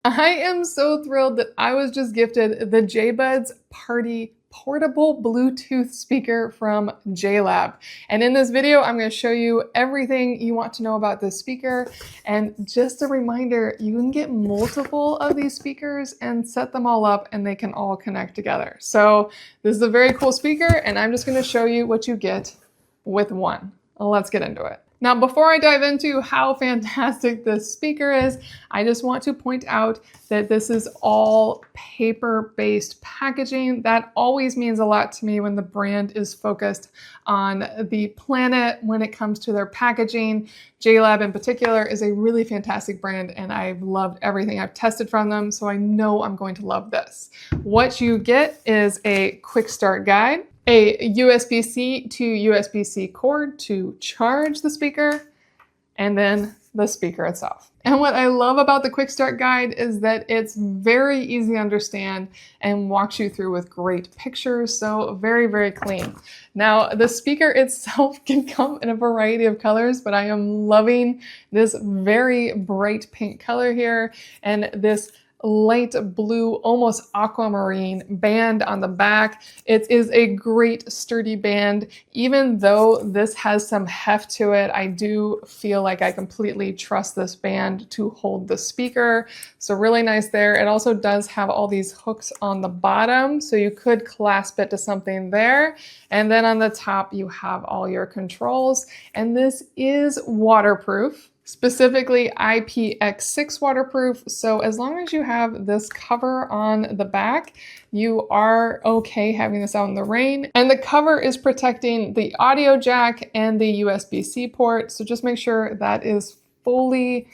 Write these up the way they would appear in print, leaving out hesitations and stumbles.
I am so thrilled that I was just gifted the JBuds Party Portable Bluetooth speaker from JLab. And in this video, I'm going to show you everything you want to know about this speaker. And just a reminder, you can get multiple of these speakers and set them all up and they can all connect together. So this is a very cool speaker and I'm just going to show you what you get with one. Let's get into it. Now, before I dive into how fantastic this speaker is, I just want to point out that this is all paper-based packaging. That always means a lot to me when the brand is focused on the planet when it comes to their packaging. JLab in particular is a really fantastic brand and I've loved everything I've tested from them, so I know I'm going to love this. What you get is a quick start guide, a USB-C to USB-C cord to charge the speaker, and then the speaker itself. And what I love about the quick start guide is that it's very easy to understand and walks you through with great pictures, so very, very clean. Now, the speaker itself can come in a variety of colors, but I am loving this very bright pink color here and this light blue, almost aquamarine band on the back. It is a great sturdy band. Even though this has some heft to it, I do feel like I completely trust this band to hold the speaker. So really nice there. It also does have all these hooks on the bottom, so you could clasp it to something there. And then on the top, you have all your controls. And this is waterproof. Specifically IPX6 waterproof, so as long as you have this cover on the back, you are okay having this out in the rain. And the cover is protecting the audio jack and the USB-C port, so just make sure that is fully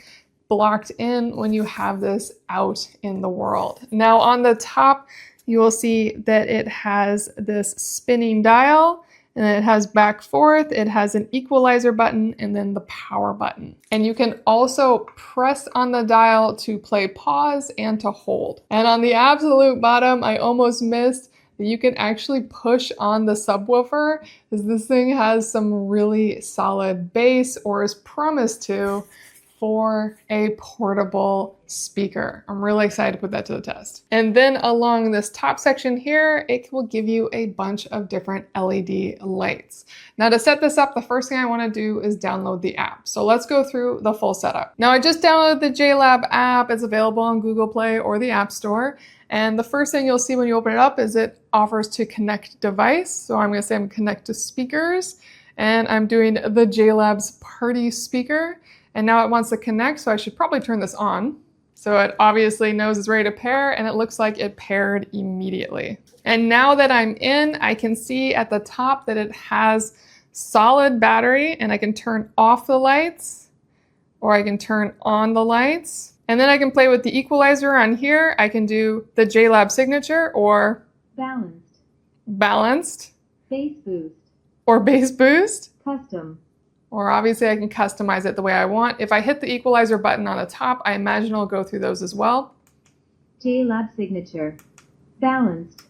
blocked in when you have this out in the world. Now on the top, you will see that it has this spinning dial, and it has back forth, it has an equalizer button, and then the power button. And you can also press on the dial to play pause and to hold. And on the absolute bottom, I almost missed that you can actually push on the subwoofer, because this thing has some really solid bass, or is promised to, for a portable speaker. I'm really excited to put that to the test. And then along this top section here, it will give you a bunch of different LED lights. Now to set this up, the first thing I want to do is download the app. So let's go through the full setup. Now I just downloaded the JLab app. It's available on Google Play or the App Store. And the first thing you'll see when you open it up is it offers to connect device. So I'm going to say I'm connect to speakers, and I'm doing the JLab's Party speaker. And now it wants to connect, so I should probably turn this on. So it obviously knows it's ready to pair, and it looks like it paired immediately. And now that I'm in, I can see at the top that it has solid battery, and I can turn off the lights, or I can turn on the lights. And then I can play with the equalizer on here. I can do the JLab signature, or balanced, bass boost, or bass boost. custom, Or obviously I can customize it the way I want. If I hit the equalizer button on the top, I imagine it'll go through those as well. JLab signature, balanced,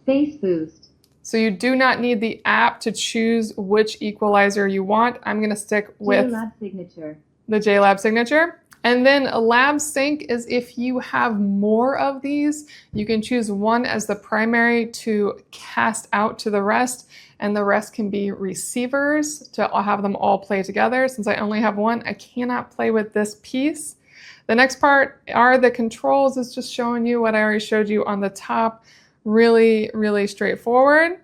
bass boost, So you do not need the app to choose which equalizer you want. I'm going to stick with JLab signature, the JLab signature. And then Lab Sync is if you have more of these, you can choose one as the primary to cast out to the rest, and the rest can be receivers to have them all play together. Since I only have one, I cannot play with this piece. The next part are the controls. It's just showing you what I already showed you on the top. Really, really straightforward.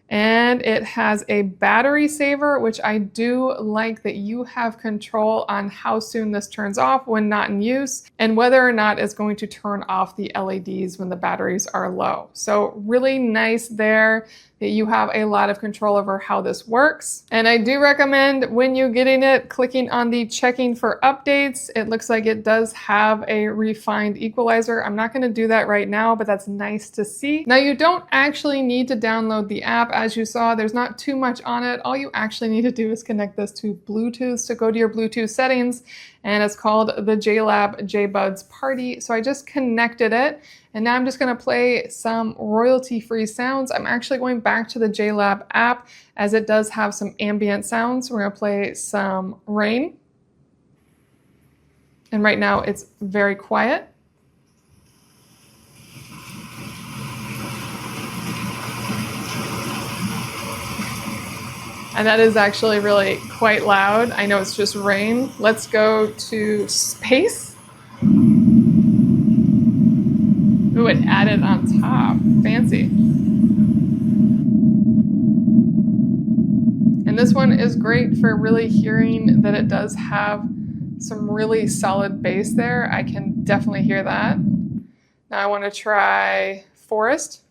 And it has a battery saver, which I do like that you have control on how soon this turns off when not in use, and whether or not it's going to turn off the LEDs when the batteries are low. So really nice there that you have a lot of control over how this works. And I do recommend when you're getting it, clicking on the checking for updates. It looks like it does have a refined equalizer. I'm not going to do that right now, but that's nice to see. Now you don't actually need to download the app. As you saw, there's not too much on it. All you actually need to do is connect this to Bluetooth. So go to your Bluetooth settings, and it's called the JLab JBuds Party. So I just connected it, and now I'm just going to play some royalty-free sounds. I'm actually going back to the JLab app as it does have some ambient sounds. We're going to play some rain. And right now it's very quiet. And that is actually really quite loud. I know it's just rain. Let's go to space. Ooh, it added on top. Fancy. And this one is great for really hearing that it does have some really solid bass there. I can definitely hear that. Now I want to try forest.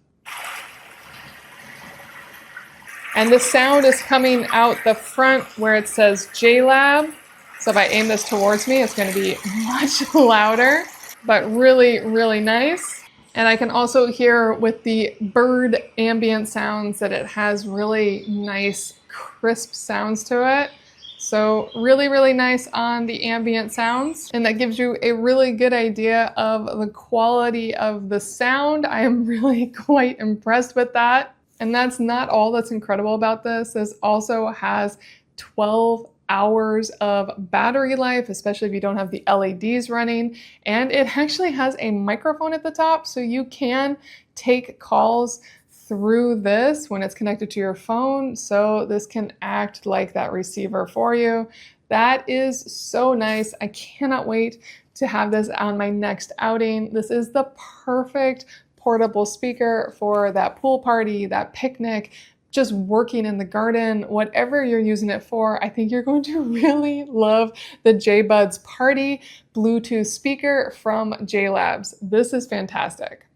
And the sound is coming out the front where it says JLab. So if I aim this towards me, it's going to be much louder, but really, really nice. And I can also hear with the bird ambient sounds that it has really nice, crisp sounds to it. So really, really nice on the ambient sounds. And that gives you a really good idea of the quality of the sound. I am really quite impressed with that. And that's not all that's incredible about this. This also has 12 hours of battery life, especially if you don't have the LEDs running. And it actually has a microphone at the top, so you can take calls through this when it's connected to your phone. So this can act like that receiver for you. That is so nice. I cannot wait to have this on my next outing. This is the perfect portable speaker for that pool party, that picnic, just working in the garden, whatever you're using it for. I think you're going to really love the JBuds Party Bluetooth speaker from JLabs. This is fantastic.